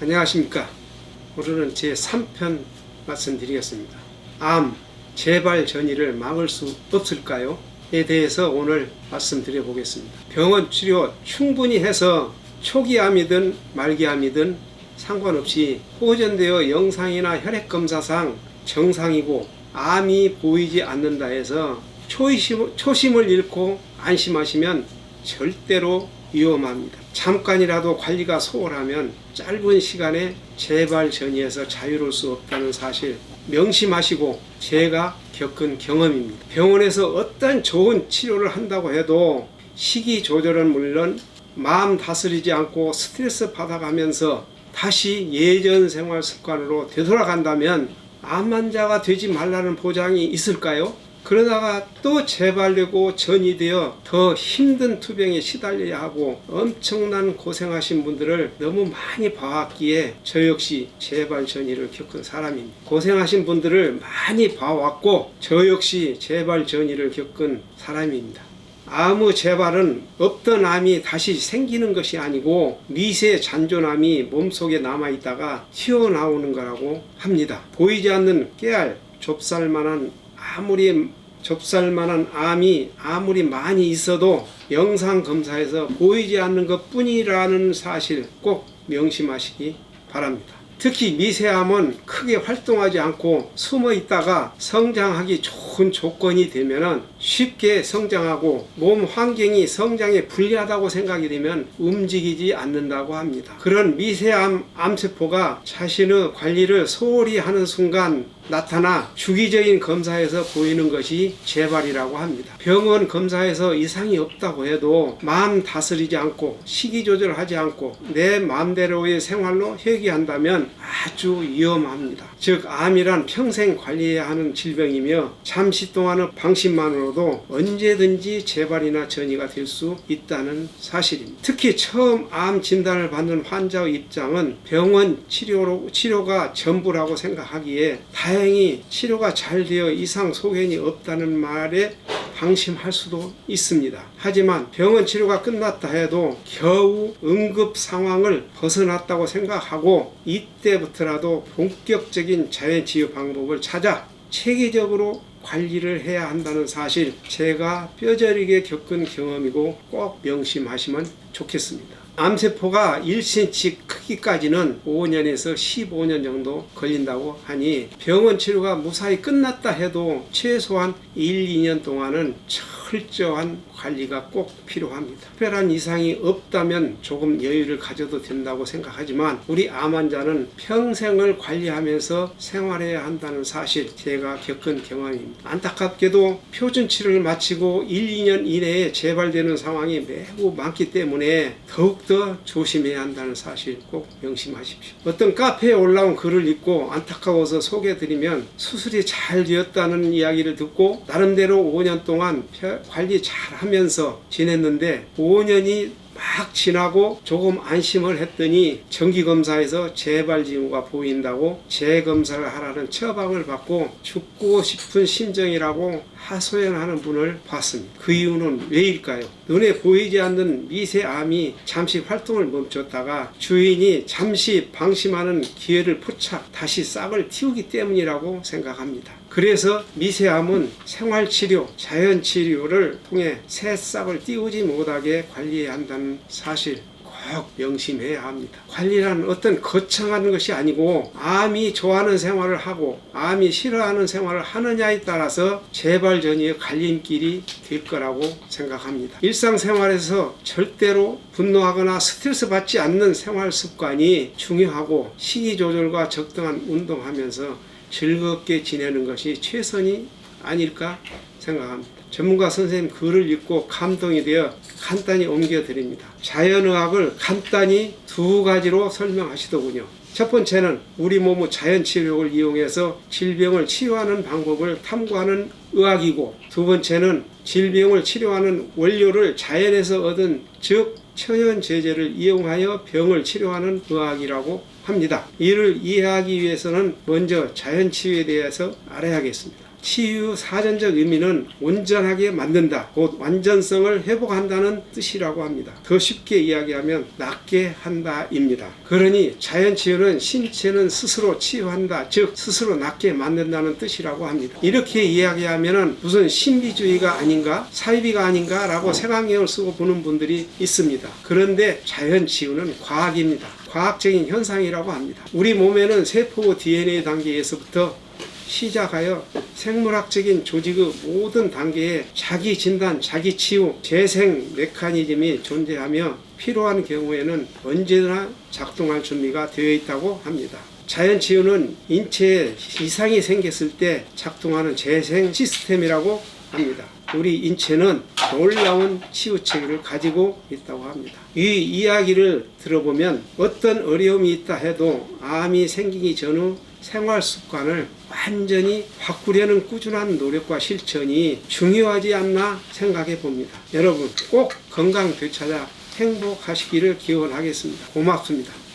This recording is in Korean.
안녕하십니까. 오늘은 제3편 말씀드리겠습니다. 암, 재발 전이를 막을 수 없을까요? 에 대해서 오늘 말씀드려 보겠습니다. 병원 치료 충분히 해서 초기암이든 말기암이든 상관없이 호전되어 영상이나 혈액검사상 정상이고 암이 보이지 않는다 해서 초심을 잃고 안심하시면 절대로 위험합니다. 잠깐이라도 관리가 소홀하면 짧은 시간에 재발 전이에서 자유로울 수 없다는 사실 명심하시고 제가 겪은 경험입니다. 병원에서 어떤 좋은 치료를 한다고 해도 식이 조절은 물론 마음 다스리지 않고 스트레스 받아가면서 다시 예전 생활 습관으로 되돌아간다면 암 환자가 되지 말라는 보장이 있을까요? 그러다가 또 재발되고 전이 되어 더 힘든 투병에 시달려야 하고 엄청난 고생하신 분들을 너무 많이 봐왔기에 저 역시 재발 전이를 겪은 사람입니다. 고생하신 분들을 많이 봐왔고 저 역시 재발 전이를 겪은 사람입니다. 암의 재발은 없던 암이 다시 생기는 것이 아니고 미세 잔존암이 몸속에 남아있다가 튀어나오는 거라고 합니다. 보이지 않는 깨알, 좁쌀만한 암이 아무리 많이 있어도 영상검사에서 보이지 않는 것 뿐이라는 사실 꼭 명심하시기 바랍니다. 특히 미세암은 크게 활동하지 않고 숨어 있다가 성장하기 좋은 조건이 되면 쉽게 성장하고 몸 환경이 성장에 불리하다고 생각이 되면 움직이지 않는다고 합니다. 그런 미세암 암세포가 자신의 관리를 소홀히 하는 순간 나타나 주기적인 검사에서 보이는 것이 재발이라고 합니다. 병원 검사에서 이상이 없다고 해도 마음 다스리지 않고 식이 조절하지 않고 내 마음대로의 생활로 회귀한다면 아주 위험합니다. 즉 암이란 평생 관리해야 하는 질병이며 잠시 동안의 방심만으로도 언제든지 재발이나 전이가 될 수 있다는 사실입니다. 특히 처음 암 진단을 받는 환자의 입장은 병원 치료가 전부라고 생각하기에 다행히 치료가 잘 되어 이상 소견이 없다는 말에 방심할 수도 있습니다. 하지만 병원 치료가 끝났다 해도 겨우 응급 상황을 벗어났다고 생각하고 이때부터라도 본격적인 자연치유 방법을 찾아 체계적으로 관리를 해야 한다는 사실 제가 뼈저리게 겪은 경험이고 꼭 명심하시면 좋겠습니다. 암세포가 1cm 크기까지는 5년에서 15년 정도 걸린다고 하니 병원 치료가 무사히 끝났다 해도 최소한 1, 2년 동안은 철저한 관리가 꼭 필요합니다. 특별한 이상이 없다면 조금 여유를 가져도 된다고 생각하지만 우리 암 환자는 평생을 관리하면서 생활해야 한다는 사실 제가 겪은 경험입니다. 안타깝게도 표준 치료를 마치고 1, 2년 이내에 재발되는 상황이 매우 많기 때문에 더욱더 조심해야 한다는 사실 꼭 명심하십시오. 어떤 카페에 올라온 글을 읽고 안타까워서 소개해드리면 수술이 잘 되었다는 이야기를 듣고 나름대로 5년 동안 관리 잘 하면서 지냈는데 5년이 막 지나고 조금 안심을 했더니 정기검사에서 재발 징후가 보인다고 재검사를 하라는 처방을 받고 죽고 싶은 심정이라고 하소연하는 분을 봤습니다. 그 이유는 왜일까요? 눈에 보이지 않는 미세암이 잠시 활동을 멈췄다가 주인이 잠시 방심하는 기회를 포착 다시 싹을 틔우기 때문이라고 생각합니다. 그래서 미세암은 생활치료, 자연치료를 통해 새 싹을 띄우지 못하게 관리해야 한다는 사실 꼭 명심해야 합니다. 관리란 어떤 거창한 것이 아니고 암이 좋아하는 생활을 하고 암이 싫어하는 생활을 하느냐에 따라서 재발 전이의 갈림길이 될 거라고 생각합니다. 일상생활에서 절대로 분노하거나 스트레스 받지 않는 생활 습관이 중요하고 식이 조절과 적당한 운동하면서 즐겁게 지내는 것이 최선이 아닐까 생각합니다. 전문가 선생님 글을 읽고 감동이 되어 간단히 옮겨드립니다. 자연의학을 간단히 두 가지로 설명하시더군요. 첫 번째는 우리 몸의 자연치료를 이용해서 질병을 치유하는 방법을 탐구하는 의학이고 두 번째는 질병을 치료하는 원료를 자연에서 얻은 즉 천연제제를 이용하여 병을 치료하는 의학이라고 합니다. 이를 이해하기 위해서는 먼저 자연치유에 대해서 알아야겠습니다. 치유 사전적 의미는 온전하게 만든다, 곧 완전성을 회복한다는 뜻이라고 합니다. 더 쉽게 이야기하면 낫게 한다입니다. 그러니 자연치유는 신체는 스스로 치유한다, 즉 스스로 낫게 만든다는 뜻이라고 합니다. 이렇게 이야기하면 무슨 신비주의가 아닌가, 사이비가 아닌가 라고 색안경을 쓰고 보는 분들이 있습니다. 그런데 자연치유는 과학입니다. 과학적인 현상이라고 합니다. 우리 몸에는 세포 DNA 단계에서부터 시작하여 생물학적인 조직의 모든 단계에 자기 진단, 자기 치유, 재생 메커니즘이 존재하며 필요한 경우에는 언제나 작동할 준비가 되어 있다고 합니다. 자연치유는 인체에 이상이 생겼을 때 작동하는 재생 시스템이라고 합니다. 우리 인체는 놀라운 치유체계를 가지고 있다고 합니다. 이 이야기를 들어보면 어떤 어려움이 있다 해도 암이 생기기 전후 생활 습관을 완전히 바꾸려는 꾸준한 노력과 실천이 중요하지 않나 생각해 봅니다. 여러분 꼭 건강 되찾아 행복하시기를 기원하겠습니다. 고맙습니다.